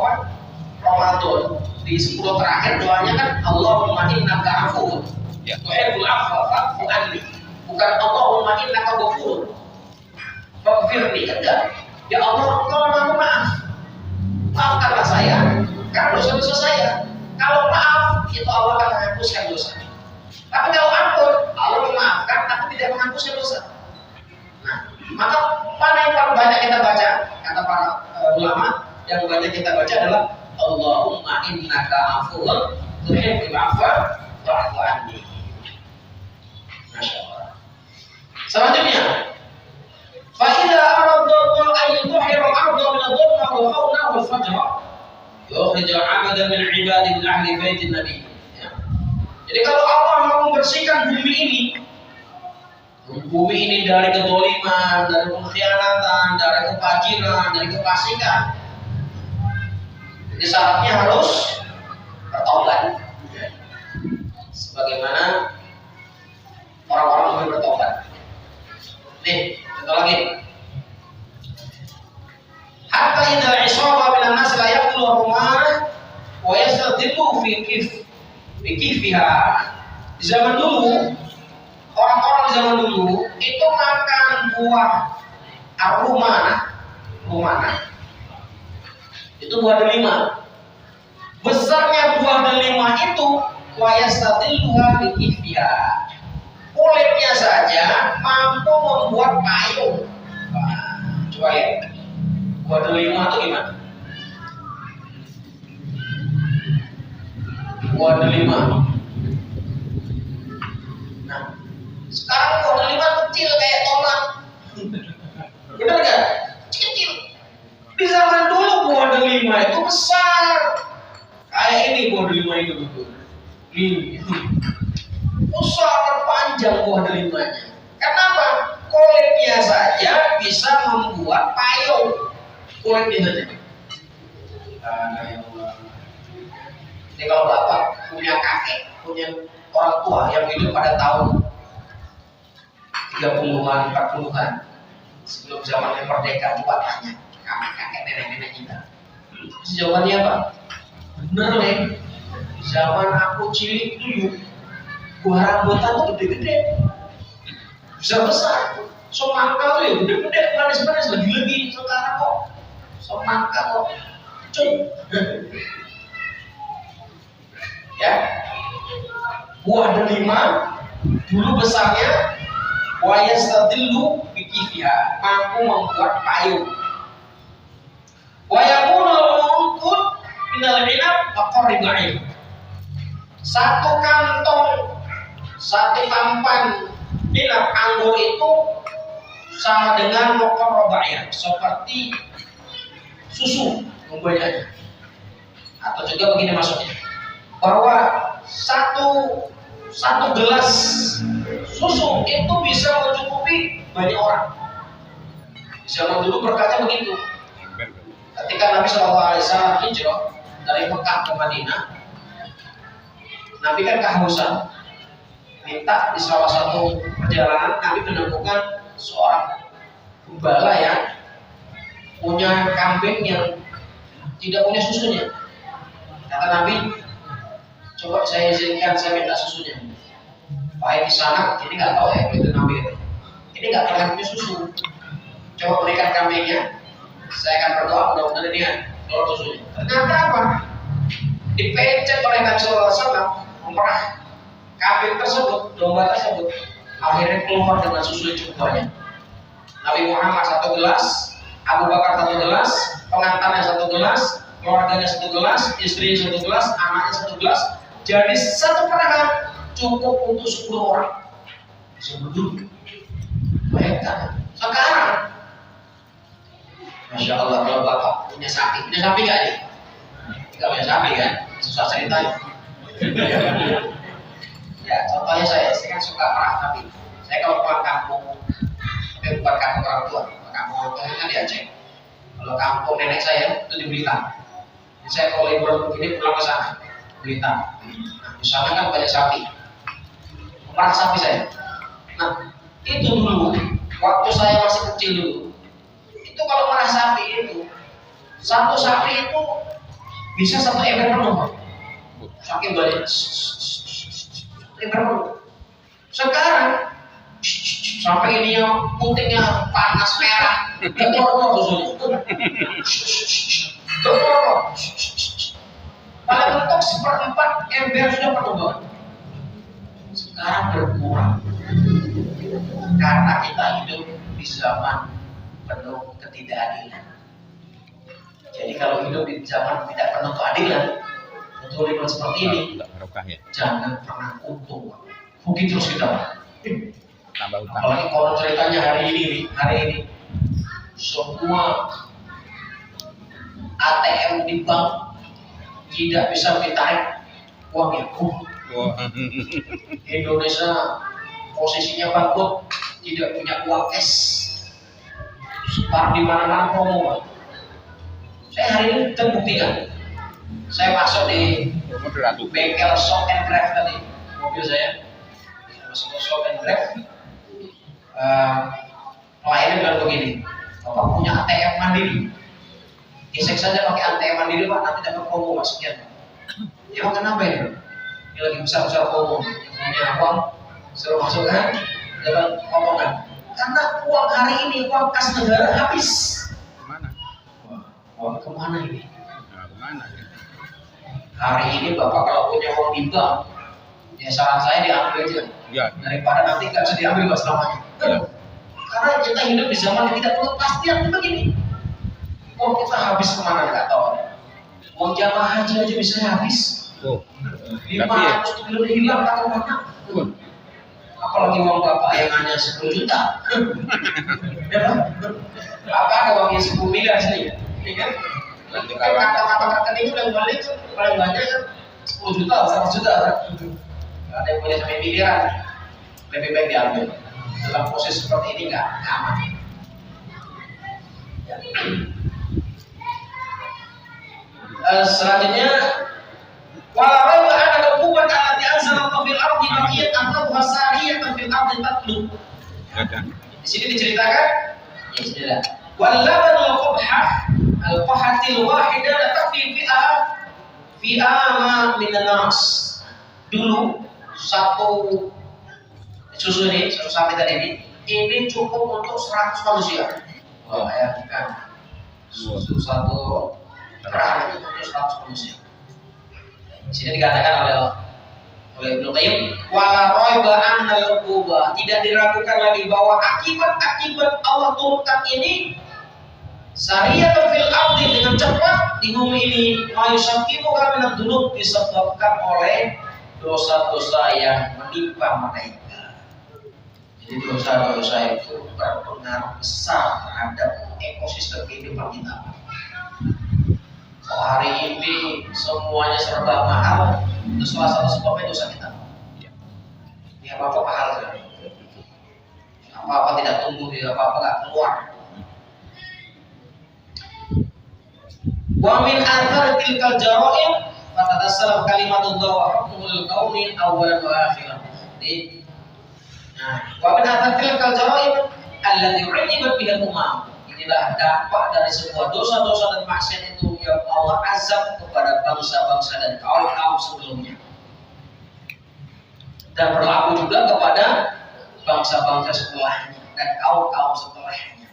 Ramadan di 10 terakhir doanya kan Allahumma innaka afuwwun tuhibbul afwa fa'fu anni. Bukan Allahumma innaka ghafurun faghfirli, enggak. Ya Allah, Engkau maha maaf. Maafkanlah saya karena dosa-dosa saya. Kalau maaf, itu Allah akan menghapuskan dosa. Tapi kalau ampun, Allah memaafkan tapi tidak menghapuskan dosa. Nah, maka mana yang paling banyak kita baca? Kata para ulama, yang banyak kita baca adalah Allahumma innaka afuwwun tuhibbul afwa fa'fu anni. Masya Allah. Selanjutnya, fa idza arada Allah an yudhhira al-ardha min ad-dhulma wal khawna wal fajra yukhrij 'abdan min 'ibadi min ahli bait Nabi. Jadi kalau Allah mau membersihkan bumi ini dari kedoliman, dari pengkhianatan, dari kefajiran, dari kefasikan, jadi syaratnya harus bertobat. Sebagaimana orang-orang yang bertobat. Nih, contoh lagi. Hatta idza isaba min an-nas la yaqulu rumah wa yastadilu fi kifiha. Di zaman dulu, orang-orang di zaman dulu itu makan buah rumana. Itu buah delima. Besarnya buah delima itu wa yastadiluha fi kifiha. Kulitnya saja mampu membuat payung. Coba lihat, buah delima itu gimana? Buah delima. Nah, sekarang buah delima kecil kayak tomat. Benar nggak? Kecil. Di zaman dulu buah delima itu besar. Kayak ini buah delima itu betul. Ini. Besar dan panjang buah delimanya. Kenapa? Kulitnya saja bisa membuat payung. Kulitnya saja. Jadi kalau bapak punya kakek, punya orang tua yang hidup pada tahun 30-an, 40-an, sebelum zamannya merdeka, coba tanya kakek nenek-nenek kita. Terus jawabannya apa? Bener nih. Zaman aku cilik dulu, buah rambutan tuh gede-gede, besar-besar. Semangka tuh ya gede-gede, manis-manis, lagi-lagi. Sekarang kok semangka kok cuy. Ya, buah delima dulu besarnya wa yastadillu bikifiha, mampu membuat payung. Wa yakunu al-munqud minal 'inab wa qariba'in. Satu kantong, satu tampan minyak anggur itu sama dengan mokor robaiyah, seperti susu membuatnya. Atau juga begini maksudnya, bahwa satu gelas susu itu bisa mencukupi banyak orang. Zaman dulu berkata begitu. Ketika Nabi SAW hijrah dari Mekah ke Madinah, Nabi kan kehausan, minta di salah satu perjalanan Nabi menemukan seorang gembala yang punya kambing yang tidak punya susunya. Kata Nabi, coba saya izinkan saya minta susunya. Baik di sana, ini nggak tahu ya itu Nabi itu. Ini nggak pernah punya susu. Coba berikan kambingnya, saya akan berdoa mudah-mudahan dia keluar susunya. Ternyata apa? Dipencet oleh Nabi SAW, memerah kambing tersebut, domba tersebut, akhirnya keluar dengan susu yang cukup banyak. Nabi Muhammad 1 gelas, Abu Bakar 1 gelas, pengantarnya 1 gelas, keluarganya 1 gelas, istrinya 1 gelas, anaknya 1 gelas. Jadi satu perahan cukup untuk 10 orang. Sebelum bayangkan sekarang, Masya Allah, kalau bapak punya sapi nggak nih? Nggak punya sapi kan? Susah ceritanya. Ya, contohnya saya kan suka perah sapi. Saya kalau pulang kampung, tapi bukan kampung orang tua, kampung orang tua kan di Aceh. Kalau kampung nenek saya itu di Blitar. Saya kalau liburan begini pulang ke sana, Blitar. Nah, di sana kan banyak sapi. Perah sapi saya. Nah, itu dulu waktu saya masih kecil dulu. Itu kalau perah sapi itu satu sapi itu bisa 1 ember penuh. Saking banyak. 1 ember penuh. Sekarang sampai ini yang putihnya panas merah, keluar susunya. Keluar. Paling mentok 1/4 ember sudah penuh banget. Sekarang berkurang karena kita hidup di zaman penuh ketidakadilan. Jadi kalau hidup di zaman tidak penuh keadilan, betul seperti ini, jangan pernah untung, rugi terus kita. Apalagi kalau ceritanya hari ini semua ATM di bank tidak bisa ditarik uangnya. Indonesia posisinya bangkrut, tidak punya uang cash. Sebar di mana-mana promo. Saya hari ini terbuktikan. Saya masuk di bengkel Shop and Drive tadi, mobil saya masuk ke Shop and Drive. Pelayannya bilang begini, Bapak punya ATM mandiri, gesek saja pakai ATM mandiri Pak, nanti dapat promo Pak sekian. Ya Pak, kenapa ini? Ini lagi besar-besar promo, yang punya uang suruh masuk kan, dapat potongan. Karena uang hari ini, uang kas negara habis. Kemana? Uang kemana ini? Nah, kemana? Hari ini Bapak kalau punya uang di bank, ya saran saya diambil aja. Ya. Daripada nanti nggak bisa diambil Pak selamanya. Ya. Karena kita hidup di zaman yang tidak perlu kepastian begini. Uang kita habis kemana nggak tahu. Uang jamaah haji aja bisa habis. Oh. 500 triliun hilang atau mana? Apalagi uang Bapak yang hanya 10 juta. Ya Pak? Apa ada uangnya 10 miliar sini? Ini kan? Kata-kata rekening yang balik paling banyak kan 10 juta, 100 juta kan? Ada yang punya sampai miliaran, lebih baik diambil. Dalam proses seperti ini nggak aman. Selanjutnya, walau ada hukuman alati anzalallahu fil ardi baqiyat antabuha sariyatan fil ardi tatlu. Di sini diceritakan, ya sudah. Wal labanul qubhah al-qahatil wahidah la takfi fi'a ma min nas. Dulu satu susu ini, susu sapi tadi ini cukup untuk 100 manusia. Oh, ya kan. Susu satu perahan itu untuk 100 manusia. Di sini dikatakan oleh Ibnu Qayyim, wala raiba annal uquba, tidak diragukan lagi bahwa akibat Allah turunkan ini sariyatan fil ardi, dengan cepat di bumi ini, mayusakimu min dzunub, disebabkan oleh dosa-dosa yang menimpa mereka. Jadi dosa-dosa itu berpengaruh besar terhadap ekosistem kehidupan kita. Oh, hari ini semuanya serba mahal, itu salah satu sebabnya dosa kita. Ya apa-apa mahal kan? Apa-apa tidak tumbuh, apa-apa nggak keluar. Wa min athar tilkal jara'im fatatasalaf kalimatullah wa hukmul kauni awwalan wa akhiran. Jadi, wa min athar tilkal jara'im allati u'ibat biha umam. Inilah dampak dari sebuah dosa-dosa dan maksiat itu yang Allah azab kepada bangsa-bangsa dan kaum-kaum sebelumnya. Dan berlaku juga kepada bangsa-bangsa setelahnya dan kaum-kaum setelahnya.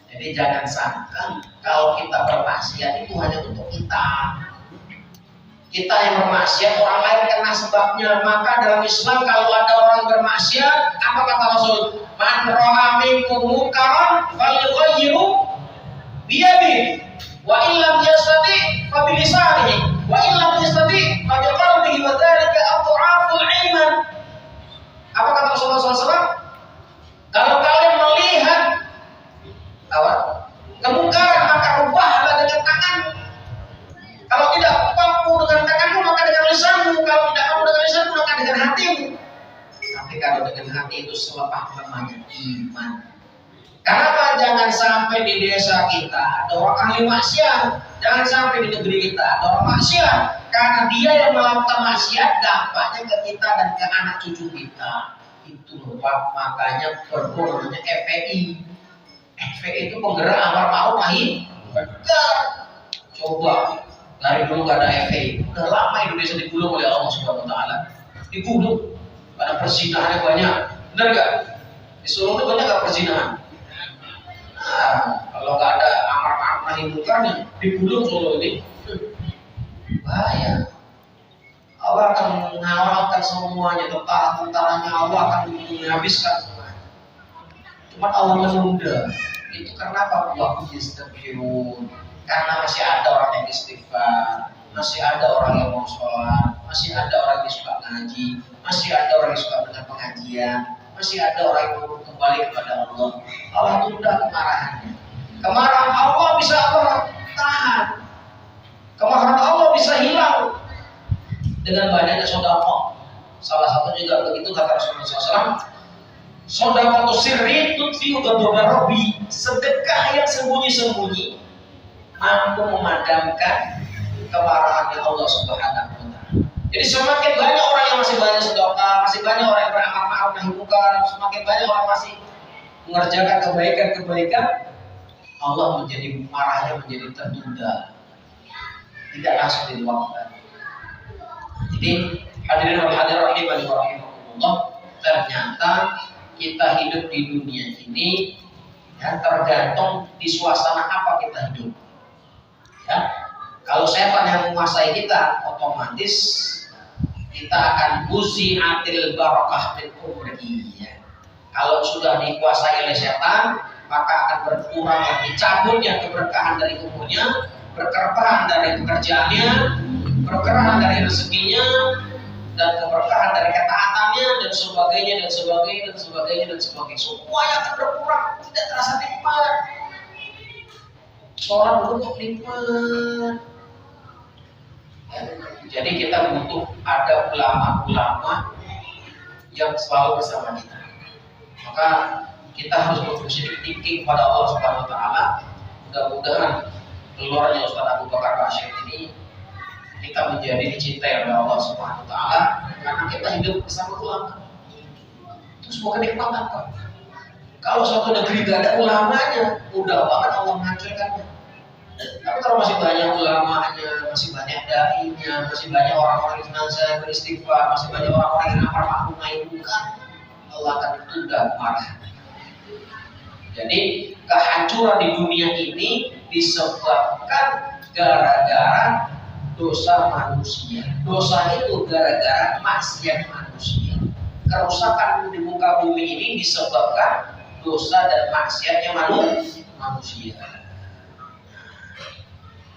Jadi jangan sangka kalau kita bermaksiat itu hanya untuk kita. Kita yang bermaksiat, orang lain kena sebabnya. Maka dalam Islam kalau ada orang bermaksiat, apa kata Rasul? Man ra'a minkum munkaran falyughayyirhu biyadihi wa illam yastati fa bilisanihi wa illam yastati fa biqalbihi wa dzalika adhaful iman. Apa kata Rasulullah SAW? Kalau kalian melihat kemungkaran maka rubahlah dengan tanganmu. Kalau tidak mampu dengan tanganmu maka dengan lisanmu. Kalau tidak mampu dengan lisanmu maka dengan hatimu. Tapi kalau dengan hati itu selepah-lepahnya iman. Kenapa jangan sampai di desa kita ada orang ahli maksiat? Jangan sampai di negeri kita ada orang maksiat. Karena dia yang melakukan maksiat dampaknya ke kita dan ke anak cucu kita. Itu lupa, makanya perlu namanya FPI. FPI itu penggerak amar ma'ruf nahi munkar. Coba dari dulu gak ada FPI. Udah lama Indonesia digulung oleh Allah Subhanahu wa taala. Digulung. Karena perzinahannya banyak. Benar gak? Di Solo itu banyak gak perzinahan? Nah, kalau gak ada amar ma'ruf nahi munkarnya digulung Solo ini. Bahaya. Allah akan mengawalkan semuanya, tentara-tentaranya Allah akan menghabiskan semuanya. Cuma Allah menunda. Itu karena apa? Wa yastaghfirun. Karena masih ada orang yang istighfar, masih ada orang yang mau sholat, masih ada orang yang suka ngaji, masih ada orang yang suka dengar pengajian, masih ada orang yang mau kembali kepada Allah. Allah tunda kemarahannya. Kemarahan Allah bisa Allah tahan. Kemarahan Allah bisa hilang dengan banyaknya sedekah. Salah satu juga begitu kata Rasulullah SAW. Sedekah itu sirri tudfi'u ghadaba rabbi. Sedekah yang sembunyi-sembunyi mampu memadamkan kemarahannya Allah Subhanahu wa taala. Jadi semakin banyak orang yang masih banyak sedekah, masih banyak orang yang beramal ma'ruf nahi munkar, semakin banyak orang masih mengerjakan kebaikan-kebaikan, Allah menjadi marahnya menjadi tertunda. Tidak langsung diluapkan. Jadi hadirin wal hadirat rahimani wa rahimakumullah, ternyata kita hidup di dunia ini ya, tergantung di suasana apa kita hidup. Ya, kalau setan yang menguasai kita, otomatis kita akan buzi'atil barakah min umrihi. Ya. Kalau sudah dikuasai oleh setan, maka akan berkurang lagi cabutnya keberkahan dari umurnya, berkerahan dari pekerjaannya, berkerahan dari rezekinya, dan keberkahan dari ketaatannya, dan sebagainya, dan sebagainya, dan sebagainya, dan sebagainya. Semuanya akan berkurang, tidak terasa nikmat. Sholat untuk nikmat. Jadi kita butuh ada ulama-ulama yang selalu bersama kita. Maka kita harus berpositif thinking kepada Allah Subhanahu wa taala. Mudah-mudahan keluarnya Ustaz Abu Bakar Bashir ini kita menjadi dicintai oleh Allah Subhanahu wa taala karena kita hidup bersama ulama. Terus mau kenikmatan apa? Kalau suatu negeri gak ada ulamanya, mudah banget Allah menghancurkannya. Tapi kalau masih banyak ulamanya, masih banyak dai-nya, masih banyak orang-orang yang senantiasa beristighfar, masih banyak orang-orang yang amar ma'ruf nahi munkar, Allah akan tunda marah. Jadi kehancuran di dunia ini disebabkan gara-gara dosa manusia. Dosa itu gara-gara maksiat manusia. Kerusakan di muka bumi ini disebabkan dosa dan maksiatnya manusia.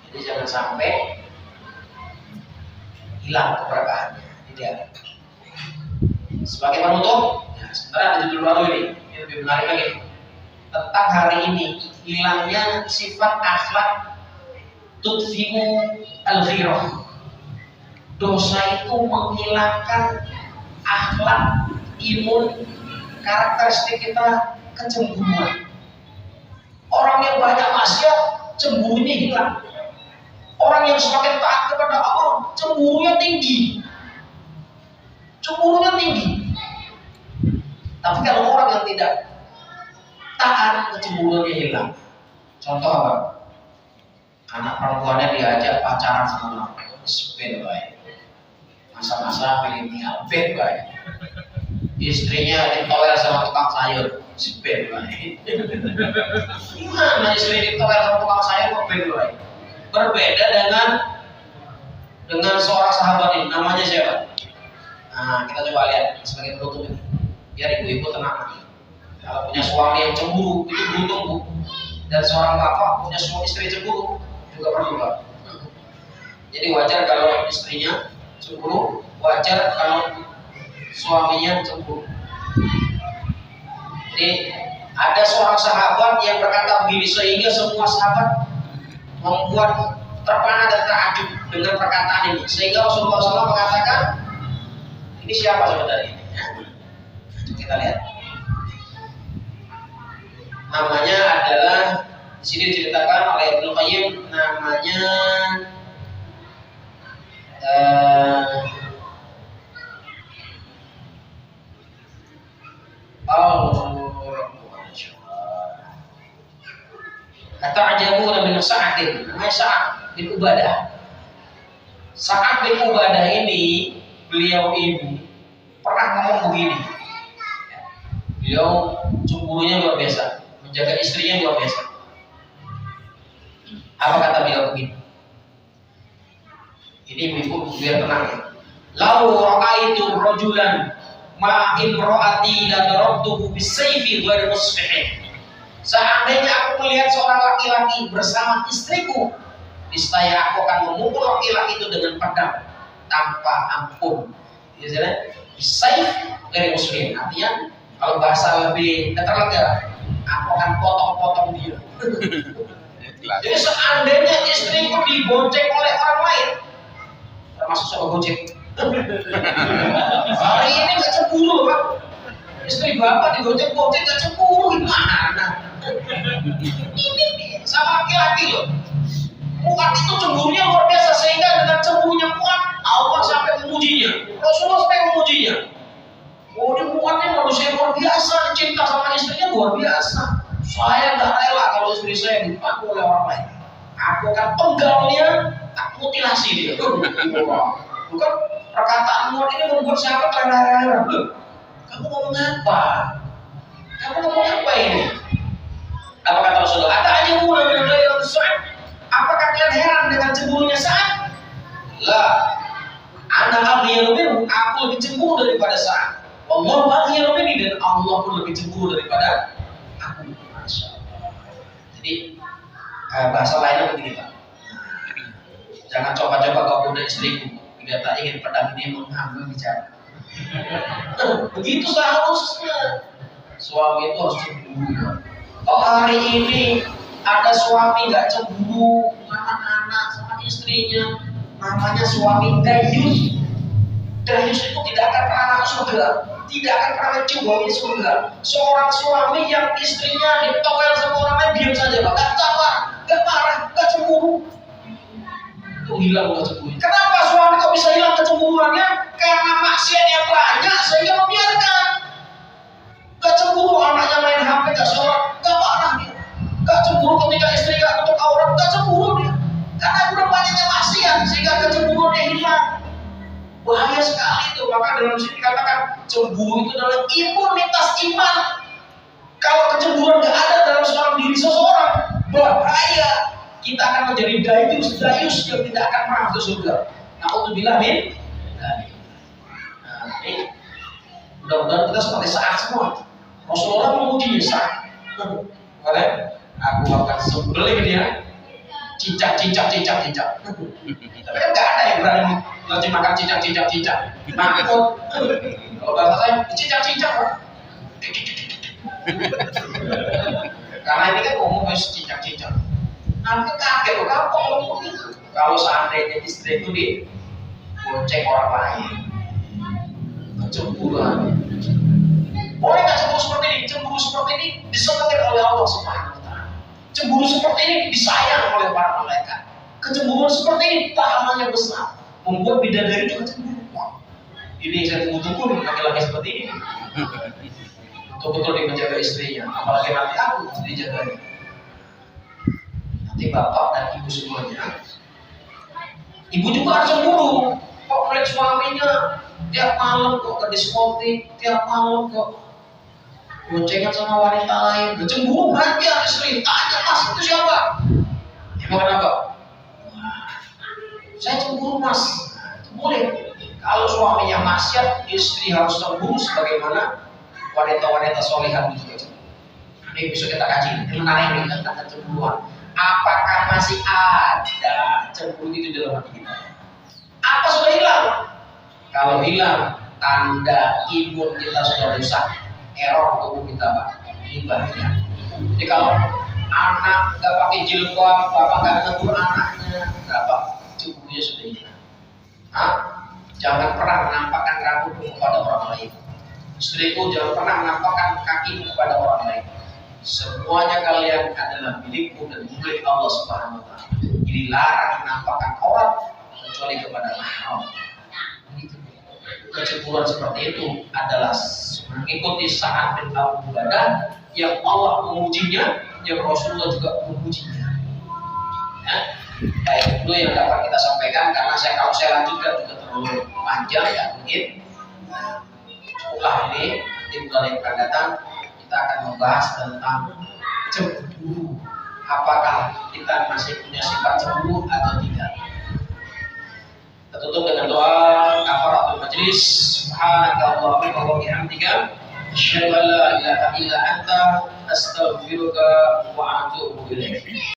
Jadi jangan sampai hilang keberkahannya. Tidak. Sebagai penutup, ya, sebenarnya ada judul baru ini lebih menarik lagi. Tentang hari ini hilangnya sifat akhlak tudfi'u al-ghirah. Dosa itu menghilangkan akhlak, imun, karakteristik kita kecemburuan. Orang yang banyak maksiat, cemburunya hilang. Orang yang semakin taat kepada Allah, cemburunya tinggi. Cemburunya tinggi. Tapi kalau orang yang tidak taat, kecemburuannya hilang. Contoh apa? Anak perempuannya diajak pacaran sama orang, spend baik. Masa-masa milenial, bed baik. Istrinya ditolak sama tukang sayur, spend baik. Gimana istri ditolak sama tukang sayur kok bed baik? Berbeda dengan seorang sahabat ini, namanya siapa? Nah, kita coba lihat sebagai penutup ini. Biar ibu-ibu tenang. Kalau punya suami yang cemburu, itu beruntung bu. Dan seorang bapak punya suami istri cemburu, juga beruntung. Jadi wajar kalau istrinya cemburu, wajar kalau suaminya cemburu. Jadi ada seorang sahabat yang berkata begini, sehingga semua sahabat membuat terpana dan terakjub dengan perkataan ini, sehingga Rasulullah SAW mengatakan, ini siapa sebenarnya? Kita lihat. Namanya adalah di sini diceritakan oleh Ibnu Qayyim, namanya Ata'jabuna min Sa'ad, namanya Sa'ad bin Ubadah. Sa'ad bin Ubadah ini, beliau ini pernah ngomong begini. Beliau cemburunya luar biasa, menjaga istrinya luar biasa. Apa kata beliau begini? Ini ibu biar tenang. Lau ra'aitu rajulan ma imra'ati la darabtuhu bisayfi ghairi musfihin. Seandainya aku melihat seorang laki-laki bersama istriku, niscaya aku akan memukul laki-laki itu dengan pedang tanpa ampun. Jadi bisayf ghairi musfihin, artinya kalau bahasa lebih terlega, aku akan potong-potong dia. Jadi seandainya istriku dibonceng oleh orang lain, termasuk sama gojek. Hari ini gak cemburu kan? Istri bapak digojek-gojek gak cemburu, gimana? Ini sama laki-laki loh. Muat itu cemburunya luar biasa, sehingga dengan cemburunya Muat, Allah sampai memujinya. Rasulullah sampai memujinya. Oh, dia Muatnya manusia luar biasa, cinta sama istrinya luar biasa. Saya gak rela kalau istri saya dipaku oleh orang lain. Aku akan penggalnya, tak mutilasi dia. Bukan perkataan Muat ini membuat sahabat rela-rela. Kamu ngomong apa? Kamu ngomong apa ini? Apa kata Rasulullah? Ada aja mulai dari Sa'ad. Apakah kalian heran dengan cemburunya Sa'ad? Lah, ana aghyar minhu, aku lebih cemburu daripada Sa'ad. Allah aghyar minni, dan Allah pun lebih cemburu daripada aku. Masyaallah. Jadi bahasa lainnya begini Pak. Jangan coba-coba kau goda istriku bila tak ingin pedang ini mengambil bicara. Begitu seharusnya. Suami itu harus cemburu. Oh, hari ini ada suami nggak cemburu sama anak, sama istrinya, namanya suami dayus. Dayus itu tidak akan pernah masuk surga, tidak akan pernah mencumbawi surga. Seorang suami yang istrinya ditowel sama orang lain, diam saja, Pak, nggak sabar, nggak marah, nggak cemburu. Itu hilang nggak cemburu. Kenapa suami kok bisa hilang kecemburuannya? Karena maksiat yang banyak sehingga membiarkan. Gak cemburu anaknya main HP, gak sholat, gak marah dia. Gak cemburu ketika istri gak nutup aurat, gak cemburu dia. Karena udah banyaknya maksiat sehingga kecemburuannya hilang. Bahaya sekali itu. Maka dalam sini dikatakan cemburu itu adalah imunitas iman. Kalau kecemburuan gak ada dalam seorang diri seseorang, bahaya. Kita akan menjadi dayus yang tidak akan pernah masuk surga. Na'udzubillah min. Nah, ini mudah-mudahan kita seperti Sa'ad semua. Rasulullah memuji Sa'ad. Boleh? Aku akan sembelih dia, cicak. Tapi kan nggak ada yang berani menerjemahkan cicak. Takut. Kalau bahasa saya cicak. Karena ini kan ngomong harus cicak. Nanti kaget loh, kamu kok ngomong begitu? Kalau seandainya istri itu dibonceng orang lain, kecemburuan. Boleh nggak cemburu seperti ini? Cemburu seperti ini disenangi oleh Allah Subhanahu wa Ta'ala. Cemburu seperti ini disayang oleh para malaikat. Kecemburuan seperti ini pahalanya besar, membuat bidadari juga cemburu. Wah, ini saya tunggu-tunggu nih laki-laki seperti ini. Betul-betul dia menjaga istrinya, apalagi nanti aku dijaganya. Nanti bapak dan ibu semuanya, ibu juga harus cemburu. Kok melihat suaminya tiap malam kok ke diskotik, tiap malam kok boncengan sama wanita lain, cemburu banget istri. Tanya mas itu siapa? Emang kenapa? Saya cemburu mas. Boleh. Kalau suaminya maksiat, istri harus cemburu sebagaimana wanita-wanita solehah juga cemburu. Ini besok kita kaji. Ini menarik nih tentang kecemburuan. Apakah masih ada cemburu itu dalam hati kita? Apa sudah hilang? Kalau hilang, tanda imun kita sudah rusak, error tubuh kita pak. Ini bahaya. Jadi kalau anak nggak pakai jilbab, bapak nggak negur anaknya, bapak cemburunya sudah hilang. Jangan pernah menampakkan rambut kepada orang lain. Istriku jangan pernah menampakkan kaki kepada orang lain. Semuanya kalian adalah milikku dan milik Allah Subhanahu Wa Taala. Jadi larang menampakkan aurat kecuali kepada mahram. Kecemburuan seperti itu adalah mengikuti Sa'ad bin Abu Ubadah yang Allah memujinya, yang Rasulullah juga memujinya. Ya. Baik, itu yang dapat kita sampaikan karena kalau saya lanjutkan juga terlalu panjang ya mungkin. Setelah ini di bulan yang akan datang kita akan membahas tentang cemburu. Apakah kita masih punya sifat cemburu atau tidak? Kita tutup dengan doa kafaratul majlis. Subhanakallahumma wa bihamdika asyhadu an la ilaha illa anta astaghfiruka wa atubu ilaik.